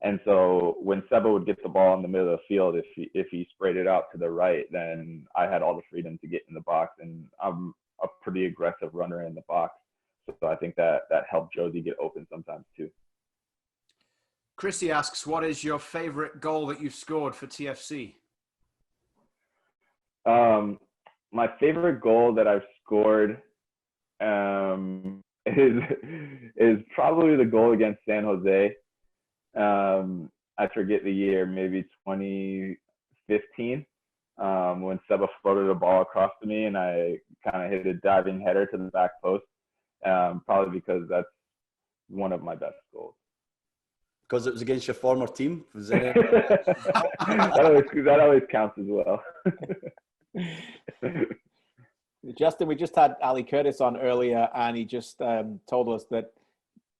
And so when Seba would get the ball in the middle of the field, if he sprayed it out to the right, then I had all the freedom to get in the box. And I'm a pretty aggressive runner in the box. So I think that helped Josie get open sometimes too. Chrissy asks, what is your favorite goal that you've scored for TFC? My favorite goal that I've scored is probably the goal against San Jose. I forget the year, maybe 2015, when Seba floated a ball across to me and I kind of hit a diving header to the back post. Probably because that's one of my best goals. Because it was against your former team? Was it? that always counts as well. Justin, we just had Ali Curtis on earlier, and he just told us that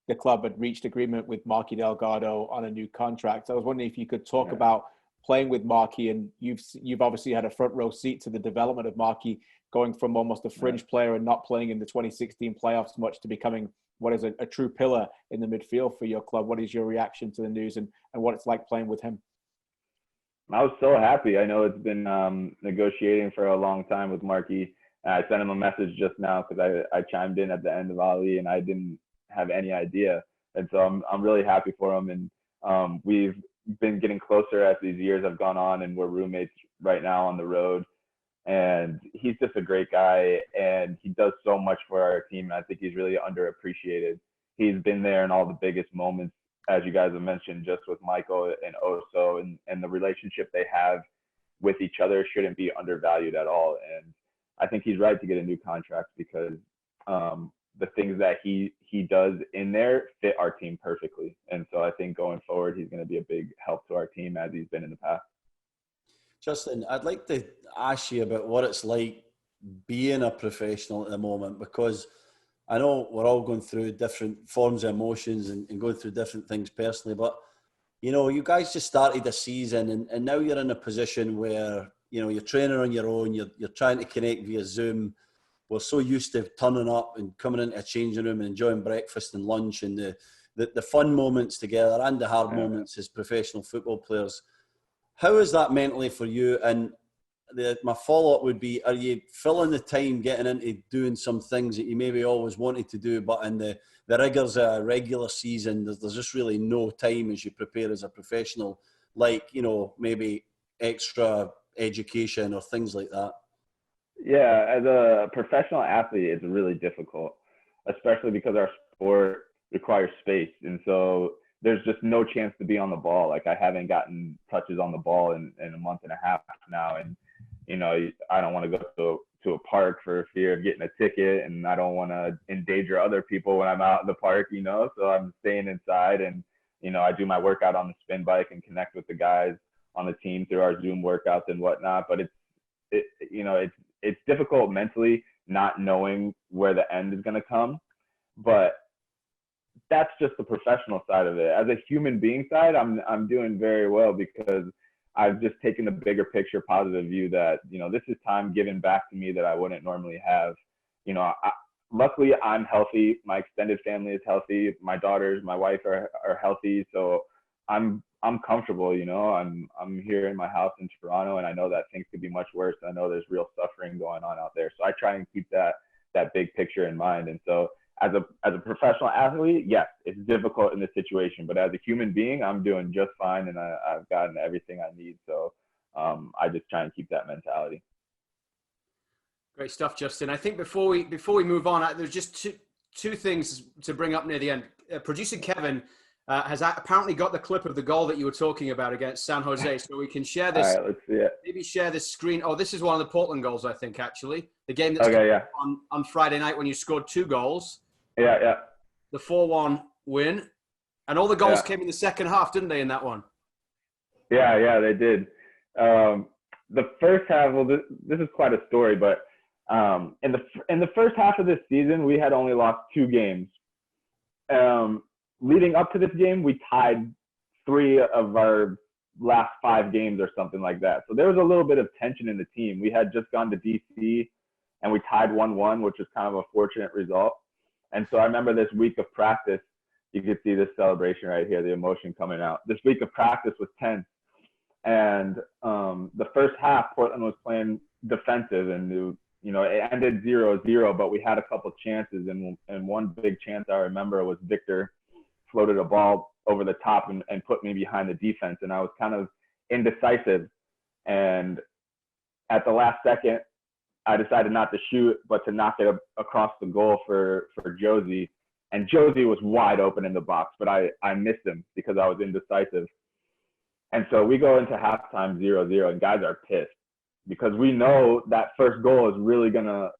the club had reached agreement with Marky Delgado on a new contract. So I was wondering if you could talk about playing with Marky, and you've obviously had a front row seat to the development of Marky, going from almost a fringe player and not playing in the 2016 playoffs much to becoming what is a true pillar in the midfield for your club. What is your reaction to the news and what it's like playing with him? I was so happy. I know it's been negotiating for a long time with Marky. I sent him a message just now because I chimed in at the end of Ali and I didn't have any idea. And so I'm really happy for him. And we've been getting closer as these years have gone on, and we're roommates right now on the road. And he's just a great guy, and he does so much for our team. I think he's really underappreciated. He's been there in all the biggest moments, as you guys have mentioned, just with Michael and Oso, and the relationship they have with each other shouldn't be undervalued at all. And I think he's right to get a new contract, because the things that he does in there fit our team perfectly. And so I think going forward, he's going to be a big help to our team, as he's been in the past. Justin, I'd like to ask you about what it's like being a professional at the moment, because I know we're all going through different forms of emotions and going through different things personally, but you know, you guys just started a season and now you're in a position where, you know, you're training on your own, you're trying to connect via Zoom. We're so used to turning up and coming into a changing room and enjoying breakfast and lunch and the fun moments together and the hard moments as professional football players. How is that mentally for you? And my follow-up would be, are you filling the time getting into doing some things that you maybe always wanted to do, but in the rigours of a regular season, there's just really no time as you prepare as a professional, like, you know, maybe extra education or things like that? Yeah, as a professional athlete, it's really difficult, especially because our sport requires space. And so there's just no chance to be on the ball. Like, I haven't gotten touches on the ball in a month and a half now. And, you know, I don't want to go to a park for fear of getting a ticket, and I don't want to endanger other people when I'm out in the park, you know, so I'm staying inside. And, you know, I do my workout on the spin bike and connect with the guys on the team through our Zoom workouts and whatnot. But it's difficult mentally not knowing where the end is going to come. But that's just the professional side of it. As a human being side, I'm doing very well because I've just taken a bigger picture, positive view that, you know, this is time given back to me that I wouldn't normally have. You know, luckily I'm healthy. My extended family is healthy. My daughters, my wife are healthy. So I'm comfortable, you know. I'm here in my house in Toronto, and I know that things could be much worse. I know there's real suffering going on out there. So I try and keep that big picture in mind. And so as a professional athlete, yes, it's difficult in this situation, but as a human being, I'm doing just fine, and I've gotten everything I need. So I just try and keep that mentality. Great stuff, Justin. I think before we move on, there's just two things to bring up near the end. Producer Kevin has apparently got the clip of the goal that you were talking about against San Jose, so we can share this. All right, let's see it. Maybe share this screen. Oh, this is one of the Portland goals, I think, actually. The game that's on Friday night when you scored 2 goals. Yeah. The 4-1 win. And all the goals came in the second half, didn't they, in that one? Yeah, they did. The first half, well, this is quite a story, but in the first half of this season, we had only lost 2 games. Leading up to this game, we tied 3 of our last 5 games or something like that. So there was a little bit of tension in the team. We had just gone to DC, and we tied 1-1, which was kind of a fortunate result. And so I remember this week of practice, you could see this celebration right here, the emotion coming out. This week of practice was tense. And the first half, Portland was playing defensive, and you know, it ended 0-0, but we had a couple chances. And one big chance I remember was Victor floated a ball over the top and put me behind the defense. And I was kind of indecisive. And at the last second, I decided not to shoot, but to knock it across the goal for Josie. And Josie was wide open in the box, but I missed him because I was indecisive. And so we go into halftime 0-0, and guys are pissed because we know that first goal is really gonna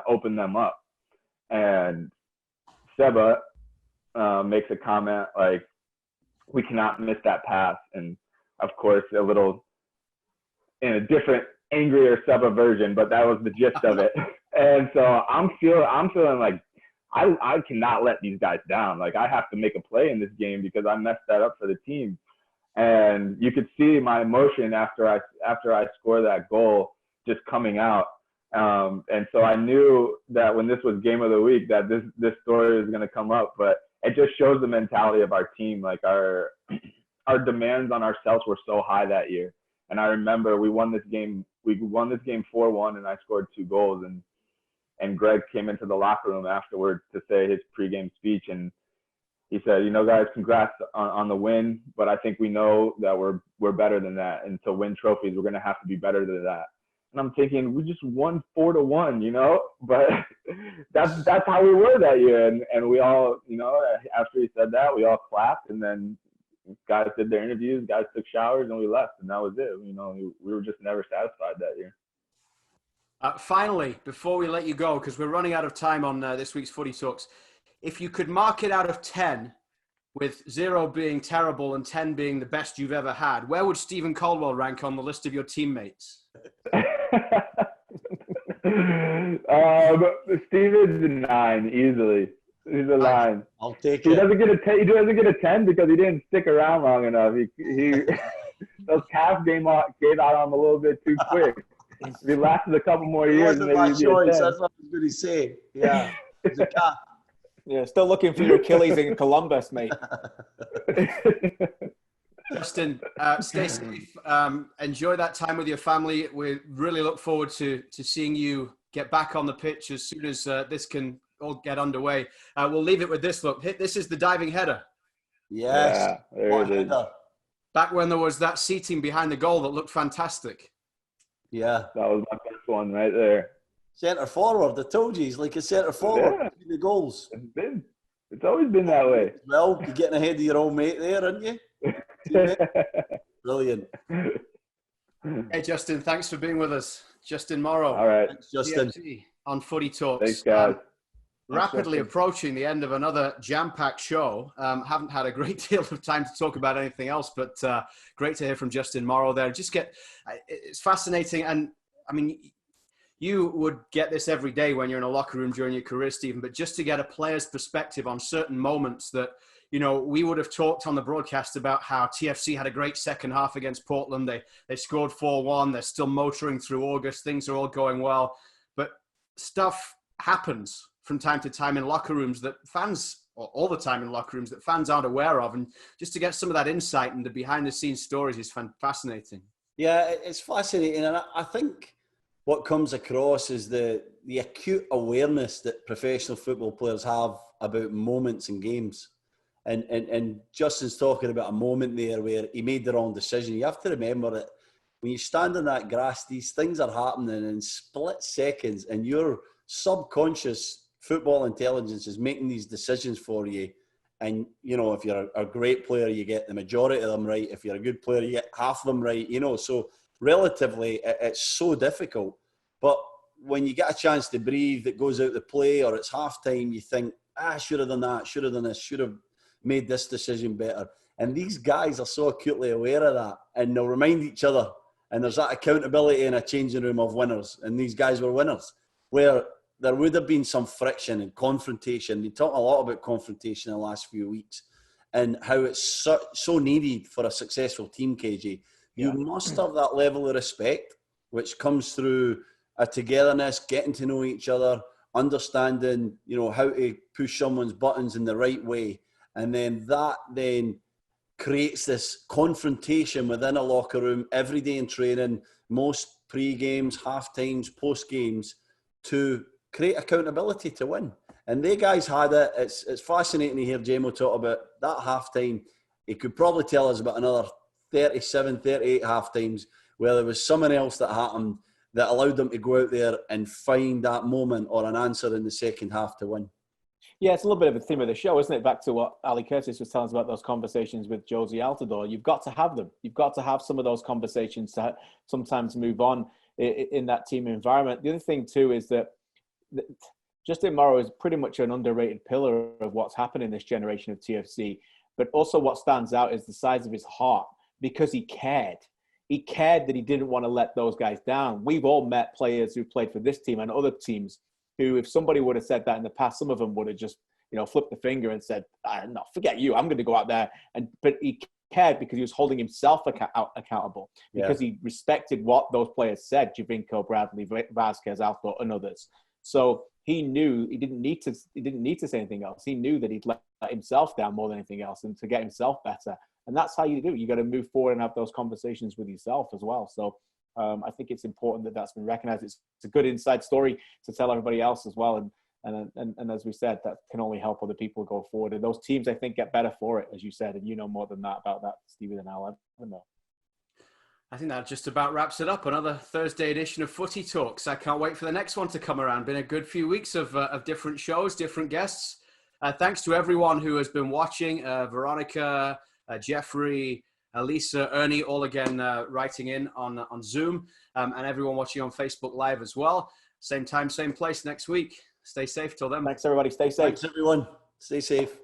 open them up. And Seba makes a comment like, we cannot miss that pass. And of course, a little in a different, angrier Seba version, but that was the gist of it. And so I'm feeling like I cannot let these guys down. Like, I have to make a play in this game because I messed that up for the team. And you could see my emotion after I scored that goal just coming out. And so I knew that when this was game of the week, that this story was going to come up. But it just shows the mentality of our team. Like, our demands on ourselves were so high that year. And I remember we won this game 4-1, and I scored 2 goals. And Greg came into the locker room afterwards to say his pregame speech, and he said, you know, guys, congrats on the win, but I think we know that we're better than that. And to win trophies, we're going to have to be better than that. And I'm thinking, we just won 4-1, you know, but that's how we were that year. And we all, you know, after he said that, we all clapped, and then guys did their interviews, guys took showers, and we left, and that was it. You know, we were just never satisfied that year. Finally, before we let you go, because we're running out of time on this week's Footy Talks, if you could mark it out of 10 with 0 being terrible and 10 being the best you've ever had, where would Stephen Caldwell rank on the list of your teammates? Steven's a 9 easily. He's a 9. I'll take He it. doesn't get a 10. He doesn't get a 10 because he didn't stick around long enough. He those calves gave out on him a little bit too quick. If he lasted a couple more years, maybe he'd be a 10. That's what I was going to say. Yeah, it's a calf. Yeah, still looking for your Achilles in Columbus, mate. Justin, stay safe. Enjoy that time with your family. We really look forward to seeing you get back on the pitch as soon as this can all get underway. We'll leave it with this look. This is the diving header. Yes. Yeah, there it is. Back when there was that seating behind the goal that looked fantastic. Yeah. That was my best one right there. Centre forward. I told you, he's like a centre forward between the goals. It's always been that way. Well, you're getting ahead of your old mate there, aren't you? Brilliant. Hey, Justin, thanks for being with us. Justin Morrow. All right. Thanks, Justin. TFC on Footy Talks. Thanks, guys. Rapidly approaching the end of another jam-packed show. Haven't had a great deal of time to talk about anything else, but great to hear from Justin Morrow there. It's fascinating. And I mean, you would get this every day when you're in a locker room during your career, Stephen, but just to get a player's perspective on certain moments that, you know, we would have talked on the broadcast about how TFC had a great second half against Portland. They scored 4-1. They're still motoring through August. Things are all going well. But stuff happens from time to time in locker rooms that fans, or all the time in locker rooms that fans aren't aware of. And just to get some of that insight and the behind-the-scenes stories is fascinating. Yeah, it's fascinating. And I think what comes across is the acute awareness that professional football players have about moments in games. And Justin's talking about a moment there where he made the wrong decision. You have to remember that when you stand in that grass, these things are happening in split seconds, and your subconscious football intelligence is making these decisions for you. And, you know, if you're a great player, you get the majority of them right. If you're a good player, you get half of them right, you know. So relatively, it's so difficult. But when you get a chance to breathe, it goes out the play, or it's halftime, you think, I should have done that, should have done this, should have made this decision better. And these guys are so acutely aware of that, and they'll remind each other. And there's that accountability in a changing room of winners. And these guys were winners, where there would have been some friction and confrontation. They talk a lot about confrontation in the last few weeks and how it's so needed for a successful team, KJ. You must have that level of respect, which comes through a togetherness, getting to know each other, understanding, you know, how to push someone's buttons in the right way. And then that creates this confrontation within a locker room every day in training, most pre-games, half-times, post-games, to create accountability to win. And they guys had it. It's fascinating to hear Jamo talk about that half-time. He could probably tell us about another 37, 38 half-times where there was someone else that happened that allowed them to go out there and find that moment or an answer in the second half to win. Yeah, it's a little bit of a theme of the show, isn't it? Back to what Ali Curtis was telling us about those conversations with Josie Altidore. You've got to have them. You've got to have some of those conversations to sometimes move on in that team environment. The other thing, too, is that Justin Morrow is pretty much an underrated pillar of what's happened in this generation of TFC. But also what stands out is the size of his heart, because he cared. He cared that he didn't want to let those guys down. We've all met players who played for this team and other teams who, if somebody would have said that in the past, some of them would have just, you know, flipped the finger and said, no, forget you, I'm going to go out there. But he cared because he was holding himself accountable, because he respected what those players said, Javinko, Bradley, Vasquez, Alford, and others. So he knew he didn't need to say anything else. He knew that he'd let himself down more than anything else, and to get himself better. And that's how you do it. You got to move forward and have those conversations with yourself as well. So I think it's important that that's been recognized. It's a good inside story to tell everybody else as well. And as we said, that can only help other people go forward. And those teams, I think, get better for it, as you said. And you know more than that about that, Stevie, than I'll ever know. I think that just about wraps it up. Another Thursday edition of Footy Talks. I can't wait for the next one to come around. Been a good few weeks of different shows, different guests. Thanks to everyone who has been watching. Veronica, Jeffrey, Lisa, Ernie, all again writing in on Zoom, and everyone watching on Facebook Live as well. Same time, same place next week. Stay safe till then. Thanks, everybody. Stay safe. Thanks, everyone. Stay safe.